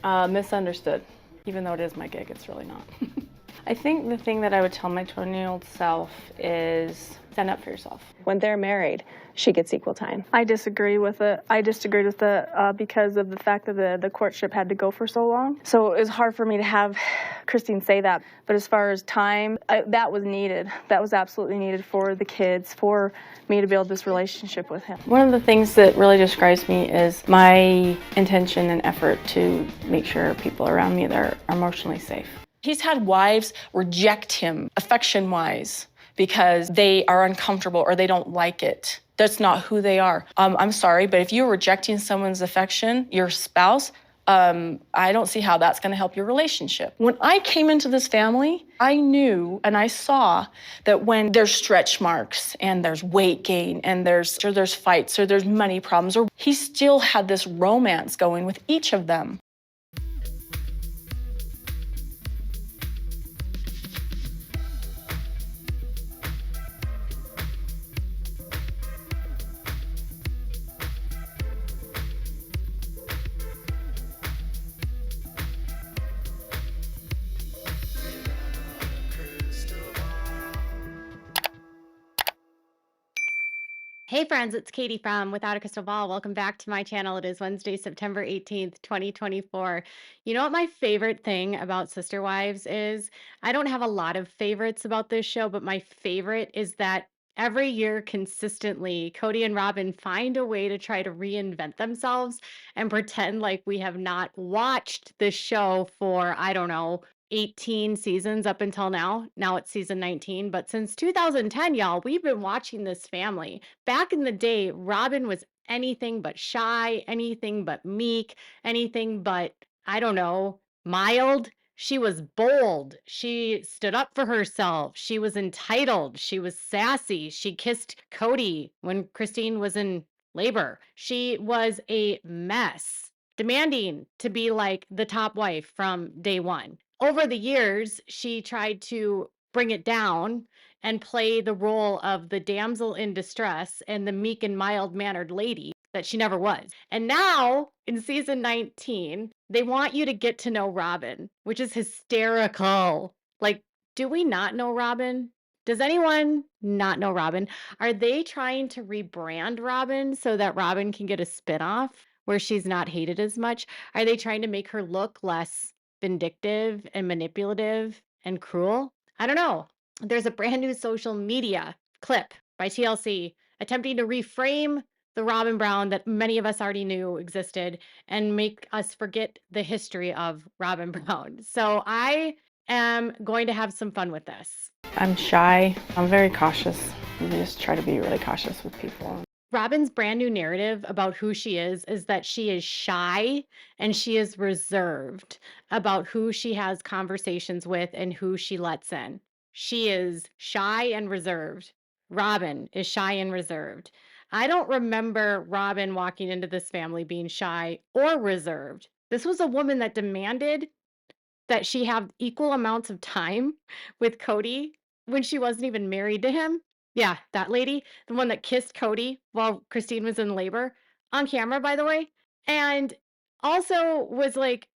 Misunderstood. Even though it is my gig, it's really not. I think the thing that I would tell my 20-year-old self is stand up for yourself. When they're married, she gets equal time. I disagree with it. I disagreed with it because of the fact that the courtship had to go for so long. So it was hard for me to have Christine say that. But as far as time, that was needed. That was absolutely needed for the kids, for me to build this relationship with him. One of the things that really describes me is my intention and effort to make sure people around me are emotionally safe. He's had wives reject him affection-wise because they are uncomfortable or they don't like it. That's not who they are. I'm sorry, but if you're rejecting someone's affection, your spouse, I don't see how that's gonna help your relationship. When I came into this family, I knew and I saw that when there's stretch marks and there's weight gain and there's fights or there's money problems, or he still had this romance going with each of them. Hey friends, it's Katie from Without a Crystal Ball. Welcome back to my channel. It is Wednesday, September 18th, 2024. You know what my favorite thing about Sister Wives is? I don't have a lot of favorites about this show, but my favorite is that every year consistently, Kody and Robyn find a way to try to reinvent themselves and pretend like we have not watched this show for, I don't know, 18 seasons up until now. Now it's season 19, but since 2010, y'all, we've been watching this family. Back in the day, Robyn was anything but shy, anything but meek, anything but, I don't know, mild. She was bold. She stood up for herself. She was entitled. She was sassy. She kissed Kody when Christine was in labor. She was a mess, demanding to be like the top wife from day one. Over the years, she tried to bring it down and play the role of the damsel in distress and the meek and mild-mannered lady that she never was. And now, in season 19, they want you to get to know Robyn, which is hysterical. Like, do we not know Robyn? Does anyone not know Robyn? Are they trying to rebrand Robyn so that Robyn can get a spinoff where she's not hated as much? Are they trying to make her look less vindictive and manipulative and cruel? I don't know. There's a brand new social media clip by TLC attempting to reframe the Robyn Brown that many of us already knew existed and make us forget the history of Robyn Brown. So I am going to have some fun with this. I'm shy. I'm very cautious. I just try to be really cautious with people. Robyn's brand new narrative about who she is that she is shy and she is reserved about who she has conversations with and who she lets in. She is shy and reserved. Robyn is shy and reserved. I don't remember Robyn walking into this family being shy or reserved. This was a woman that demanded that she have equal amounts of time with Kody when she wasn't even married to him. Yeah, that lady, the one that kissed Kody while Christine was in labor, on camera, by the way, and also was like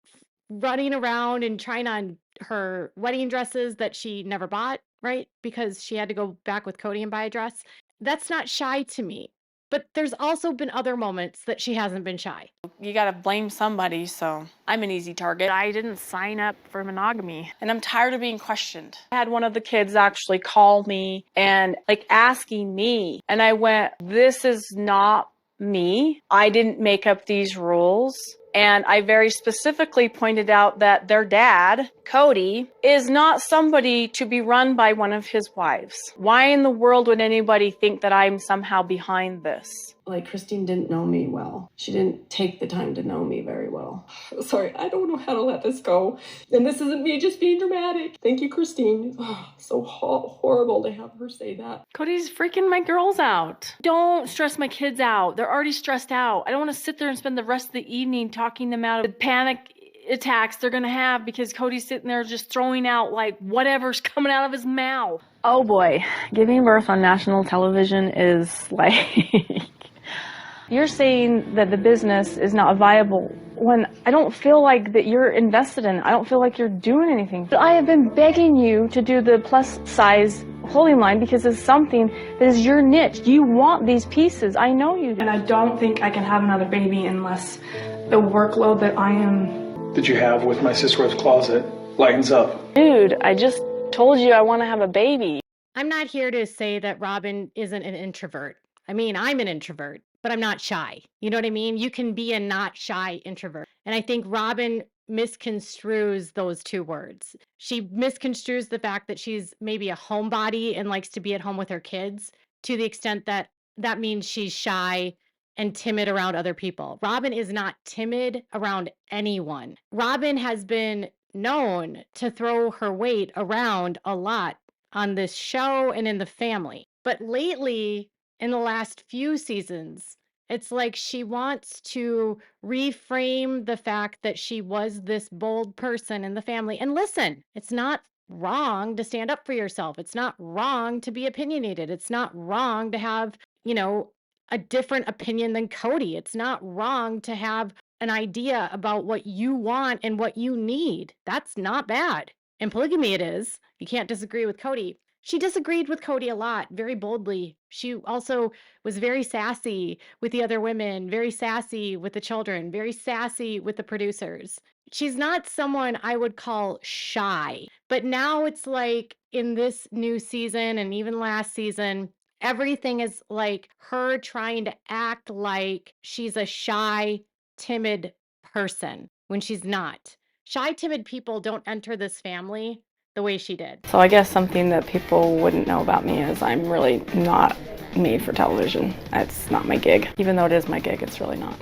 running around and trying on her wedding dresses that she never bought, right? Because she had to go back with Kody and buy a dress. That's not shy to me. But there's also been other moments that she hasn't been shy. You gotta blame somebody, so I'm an easy target. I didn't sign up for monogamy. And I'm tired of being questioned. I had one of the kids actually call me and like asking me, and I went, this is not me. I didn't make up these rules. And I very specifically pointed out that their dad, Kody, is not somebody to be run by one of his wives. Why in the world would anybody think that I'm somehow behind this? Like, Christine didn't know me well. She didn't take the time to know me very well. Sorry, I don't know how to let this go. And this isn't me just being dramatic. Thank you, Christine. Oh, so horrible to have her say that. Kody's freaking my girls out. Don't stress my kids out. They're already stressed out. I don't want to sit there and spend the rest of the evening talking them out of the panic attacks they're gonna have because Kody's sitting there just throwing out like whatever's coming out of his mouth. Oh boy, giving birth on national television is like You're saying that the business is not viable when I don't feel like that you're invested in it. I don't feel like you're doing anything. I have been begging you to do the plus size clothing line because it's something that is your niche. You want these pieces. I know you do. And I don't think I can have another baby unless the workload that I am that you have with my sister wife's closet lightens up. Dude, I just told you I want to have a baby. I'm not here to say that Robyn isn't an introvert. I mean, I'm an introvert, but I'm not shy. You know what I mean? You can be a not shy introvert. And I think Robyn misconstrues those two words. She misconstrues the fact that she's maybe a homebody and likes to be at home with her kids to the extent that that means she's shy and timid around other people. Robyn is not timid around anyone. Robyn has been known to throw her weight around a lot on this show and in the family. But lately, in the last few seasons, it's like she wants to reframe the fact that she was this bold person in the family. And listen, it's not wrong to stand up for yourself. It's not wrong to be opinionated. It's not wrong to have, a different opinion than Kody. It's not wrong to have an idea about what you want and what you need. That's not bad. In polygamy, it is. You can't disagree with Kody. She disagreed with Kody a lot, very boldly. She also was very sassy with the other women, very sassy with the children, very sassy with the producers. She's not someone I would call shy. But now it's like in this new season and even last season, everything is like her trying to act like she's a shy, timid person when she's not. Shy, timid people don't enter this family the way she did. So I guess something that people wouldn't know about me is I'm really not made for television. That's not my gig. Even though it is my gig, it's really not.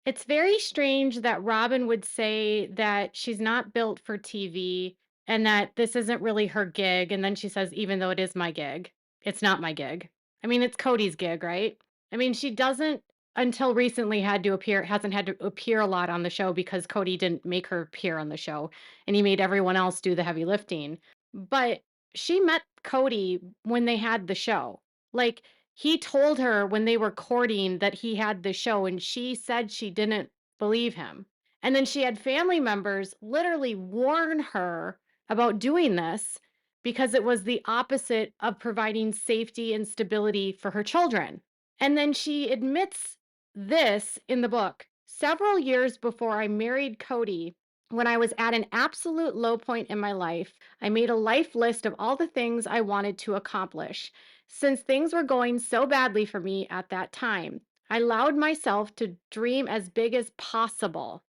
It's very strange that Robyn would say that she's not built for TV and that this isn't really her gig. And then she says, even though it is my gig, it's not my gig. I mean, it's Kody's gig, right? I mean, she doesn't until recently hasn't had to appear a lot on the show because Kody didn't make her appear on the show and he made everyone else do the heavy lifting. But she met Kody when they had the show. Like, he told her when they were courting that he had the show, and she said she didn't believe him. And then she had family members literally warn her about doing this because it was the opposite of providing safety and stability for her children. And then she admits this in the book. Several years before I married Kody, when I was at an absolute low point in my life, I made a life list of all the things I wanted to accomplish. Since things were going so badly for me at that time, I allowed myself to dream as big as possible.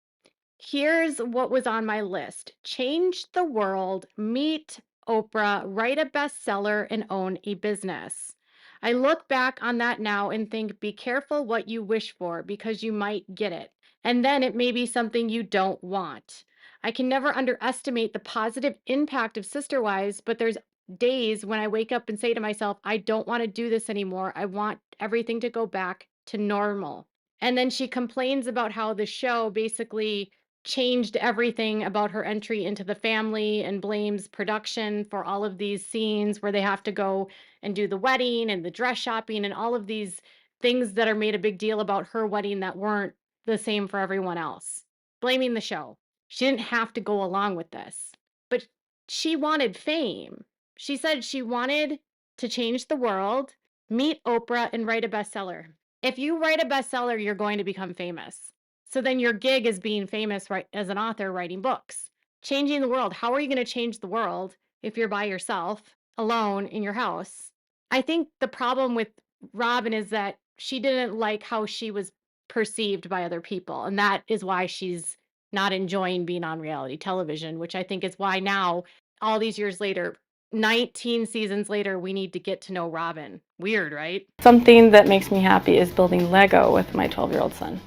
Here's what was on my list: change the world, meet Oprah, write a bestseller, and own a business. I look back on that now and think, be careful what you wish for because you might get it. And then it may be something you don't want. I can never underestimate the positive impact of Sister Wives, but there's days when I wake up and say to myself, I don't want to do this anymore. I want everything to go back to normal. And then she complains about how the show basically changed everything about her entry into the family and blames production for all of these scenes where they have to go and do the wedding and the dress shopping and all of these things that are made a big deal about her wedding that weren't the same for everyone else. Blaming the show. She didn't have to go along with this, but she wanted fame. She said she wanted to change the world, meet Oprah, and write a bestseller. If you write a bestseller, you're going to become famous. So then your gig is being famous, right, as an author writing books. Changing the world. How are you going to change the world if you're by yourself, alone in your house? I think the problem with Robyn is that she didn't like how she was perceived by other people. And that is why she's not enjoying being on reality television, which I think is why now, all these years later, 19 seasons later, we need to get to know Robyn. Weird, right? Something that makes me happy is building Lego with my 12-year-old son.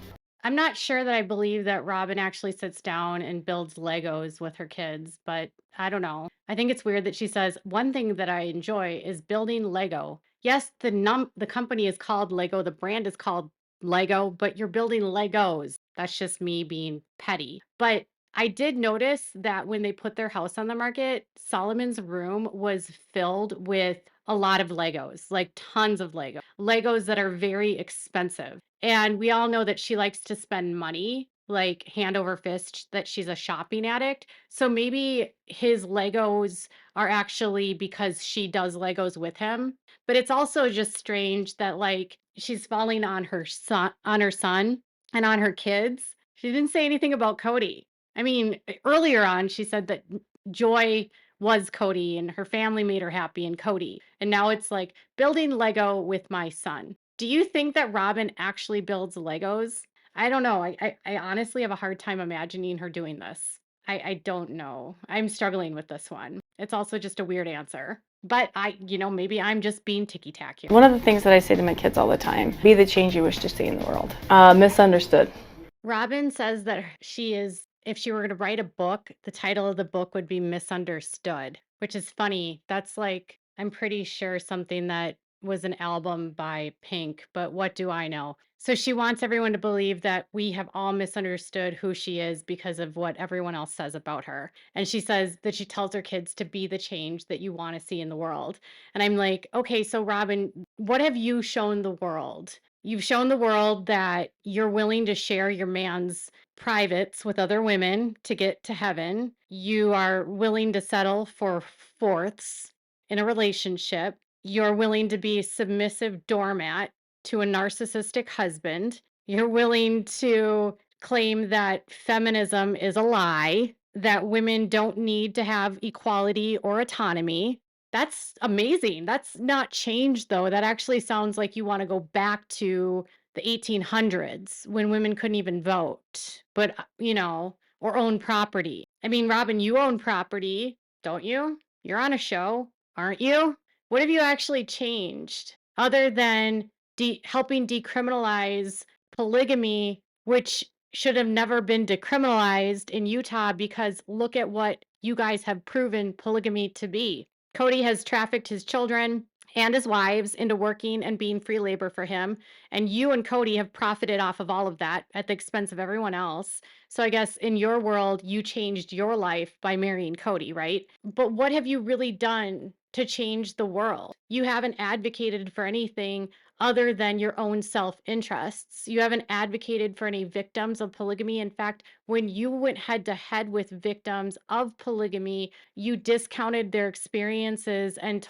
I'm not sure that I believe that Robyn actually sits down and builds Legos with her kids, but I don't know. I think it's weird that she says, one thing that I enjoy is building Lego. Yes, the company is called Lego, the brand is called Lego, but you're building Legos. That's just me being petty. But I did notice that when they put their house on the market, Solomon's room was filled with a lot of Legos, like tons of Legos that are very expensive. And we all know that she likes to spend money, like hand over fist, that she's a shopping addict. So maybe his Legos are actually because she does Legos with him. But it's also just strange that like she's falling on her son and on her kids. She didn't say anything about Kody. I mean, earlier on she said that Joy was Kody and her family made her happy and Kody. And now it's like building Lego with my son. Do you think that Robyn actually builds Legos? I don't know. I honestly have a hard time imagining her doing this. I don't know. I'm struggling with this one. It's also just a weird answer. But maybe I'm just being ticky-tacky. One of the things that I say to my kids all the time, be the change you wish to see in the world. Misunderstood. Robyn says that if she were to write a book, the title of the book would be Misunderstood, which is funny. That's like, I'm pretty sure something that was an album by Pink, but what do I know? So she wants everyone to believe that we have all misunderstood who she is because of what everyone else says about her. And she says that she tells her kids to be the change that you want to see in the world. And I'm like, okay, so Robyn, what have you shown the world? You've shown the world that you're willing to share your man's privates with other women to get to heaven. You are willing to settle for fourths in a relationship. You're willing to be a submissive doormat to a narcissistic husband. You're willing to claim that feminism is a lie, that women don't need to have equality or autonomy. That's amazing. That's not change, though. That actually sounds like you want to go back to the 1800s when women couldn't even vote, but, or own property. I mean, Robyn, you own property, don't you? You're on a show, aren't you? What have you actually changed other than helping decriminalize polygamy, which should have never been decriminalized in Utah because look at what you guys have proven polygamy to be. Kody has trafficked his children and his wives into working and being free labor for him. And you and Kody have profited off of all of that at the expense of everyone else. So I guess in your world, you changed your life by marrying Kody, right? But what have you really done to change the world? You haven't advocated for anything other than your own self-interests. You haven't advocated for any victims of polygamy. In fact, when you went head to head with victims of polygamy, you discounted their experiences and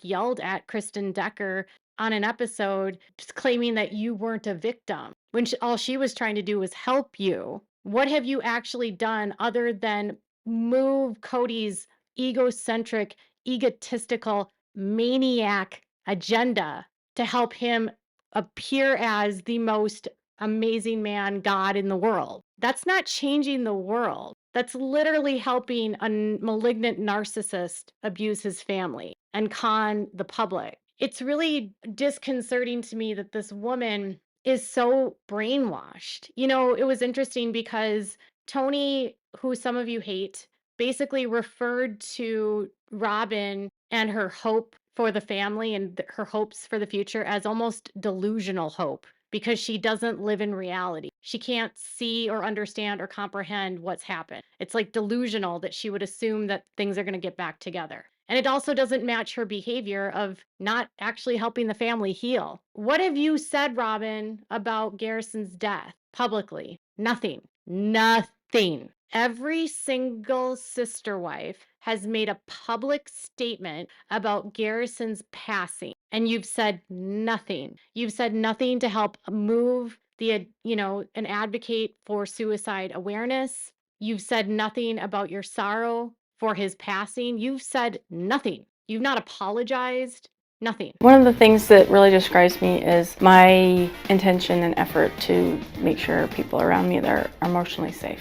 yelled at Kristen Decker on an episode, just claiming that you weren't a victim when all she was trying to do was help you. What have you actually done other than move Kody's egocentric, egotistical, maniac agenda to help him appear as the most amazing man, God in the world? That's not changing the world. That's literally helping a malignant narcissist abuse his family and con the public. It's really disconcerting to me that this woman is so brainwashed. It was interesting because Tony, who some of you hate, basically referred to Robyn and her hope for the family and her hopes for the future as almost delusional hope because she doesn't live in reality. She can't see or understand or comprehend what's happened. It's like delusional that she would assume that things are going to get back together. And it also doesn't match her behavior of not actually helping the family heal. What have you said, Robyn, about Garrison's death publicly? Nothing. Nothing. Every single sister wife has made a public statement about Garrison's passing, and you've said nothing. You've said nothing to help move and advocate for suicide awareness. You've said nothing about your sorrow for his passing. You've said nothing. You've not apologized. Nothing. One of the things that really describes me is my intention and effort to make sure people around me that are emotionally safe.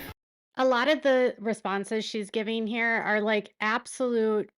A lot of the responses she's giving here are like absolute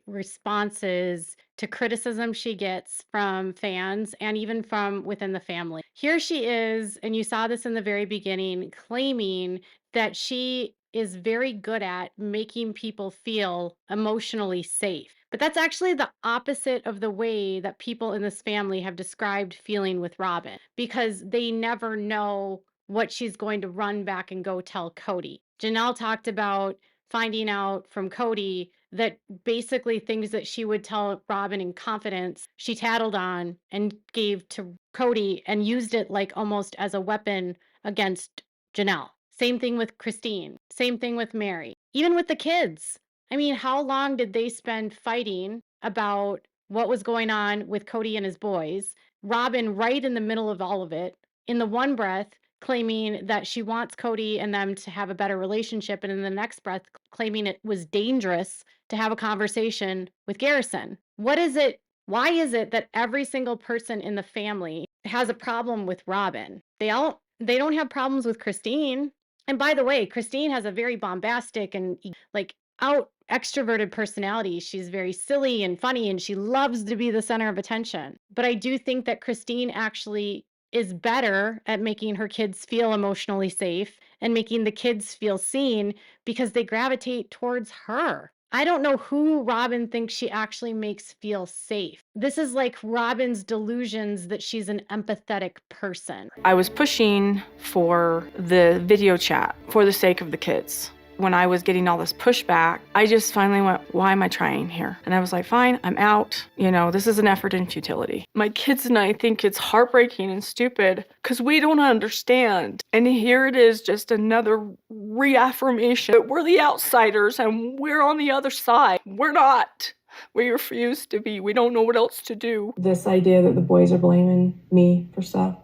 responses to criticism she gets from fans and even from within the family. Here she is, and you saw this in the very beginning, claiming that she is very good at making people feel emotionally safe. But that's actually the opposite of the way that people in this family have described feeling with Robyn, because they never know what she's going to run back and go tell Kody. Janelle talked about finding out from Kody that basically things that she would tell Robyn in confidence, she tattled on and gave to Kody and used it like almost as a weapon against Janelle. Same thing with Christine. Same thing with Mary. Even with the kids. I mean, how long did they spend fighting about what was going on with Kody and his boys? Robyn right in the middle of all of it, in the one breath claiming that she wants Kody and them to have a better relationship, and in the next breath claiming it was dangerous to have a conversation with Garrison. What is it? Why is it that every single person in the family has a problem with Robyn? They don't have problems with Christine. And by the way, Christine has a very bombastic and like out extroverted personality. She's very silly and funny, and she loves to be the center of attention. But I do think that Christine actually is better at making her kids feel emotionally safe and making the kids feel seen because they gravitate towards her. I don't know who Robyn thinks she actually makes feel safe. This is like Robyn's delusions that she's an empathetic person. I was pushing for the video chat for the sake of the kids. When I was getting all this pushback, I just finally went, why am I trying here? And I was like, fine, I'm out. You know, this is an effort in futility. My kids and I think it's heartbreaking and stupid because we don't understand. And here it is, just another reaffirmation that we're the outsiders and we're on the other side. We're not. We refuse to be. We don't know what else to do. This idea that the boys are blaming me for stuff.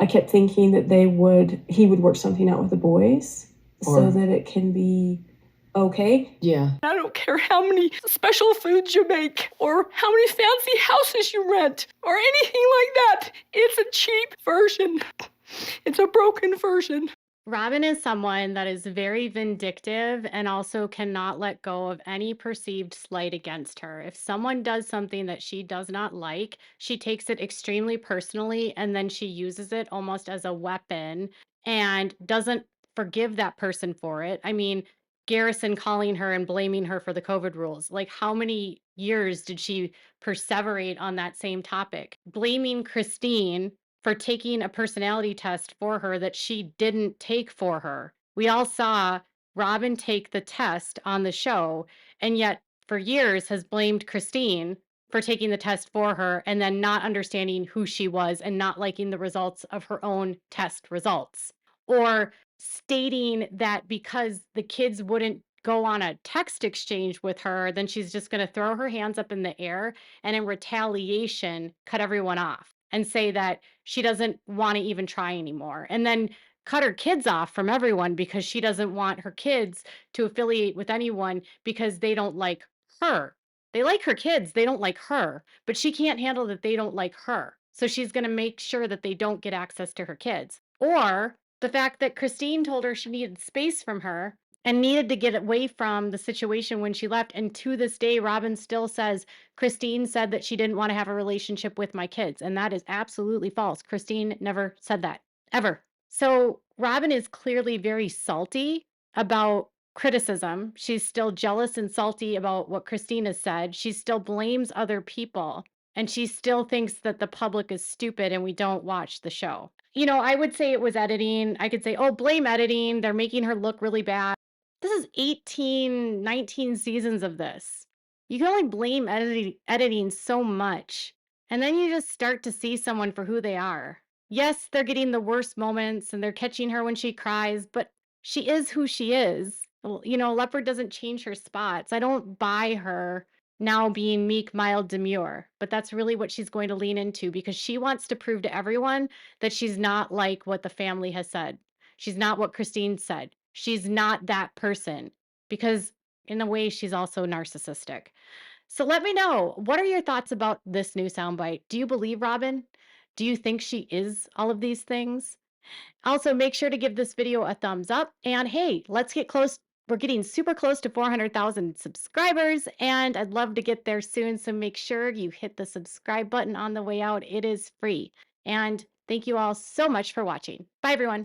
I kept thinking that he would work something out with the boys so that it can be okay. Yeah. I don't care how many special foods you make or how many fancy houses you rent or anything like that. It's a cheap version. It's a broken version. Robyn is someone that is very vindictive and also cannot let go of any perceived slight against her. If someone does something that she does not like, she takes it extremely personally and then she uses it almost as a weapon and doesn't forgive that person for it. I mean, Garrison calling her and blaming her for the COVID rules. Like, how many years did she perseverate on that same topic? Blaming Christine for taking a personality test for her that she didn't take for her. We all saw Robyn take the test on the show, and yet for years has blamed Christine for taking the test for her and then not understanding who she was and not liking the results of her own test results. Or stating that because the kids wouldn't go on a text exchange with her, then she's just going to throw her hands up in the air and in retaliation cut everyone off and say that she doesn't want to even try anymore. And then cut her kids off from everyone because she doesn't want her kids to affiliate with anyone because they don't like her. They like her kids, they don't like her, but she can't handle that they don't like her. So she's going to make sure that they don't get access to her kids. Or the fact that Christine told her she needed space from her and needed to get away from the situation when she left. And to this day, Robyn still says, Christine said that she didn't want to have a relationship with my kids. And that is absolutely false. Christine never said that, ever. So Robyn is clearly very salty about criticism. She's still jealous and salty about what Christine has said. She still blames other people. And she still thinks that the public is stupid and we don't watch the show. You know, I would say it was editing. I could say, oh, blame editing. They're making her look really bad. This is 18, 19 seasons of this. You can only blame editing so much. And then you just start to see someone for who they are. Yes, they're getting the worst moments and they're catching her when she cries, but she is who she is. You know, Leopard doesn't change her spots. I don't buy her now being meek, mild, demure, but that's really what she's going to lean into because she wants to prove to everyone that she's not like what the family has said. She's not what Christine said. She's not that person because in a way she's also narcissistic. So let me know, what are your thoughts about this new soundbite? Do you believe Robyn? Do you think she is all of these things? Also, make sure to give this video a thumbs up. And hey, let's get close. We're getting super close to 400,000 subscribers, and I'd love to get there soon. So make sure you hit the subscribe button on the way out. It is free. And thank you all so much for watching. Bye, everyone.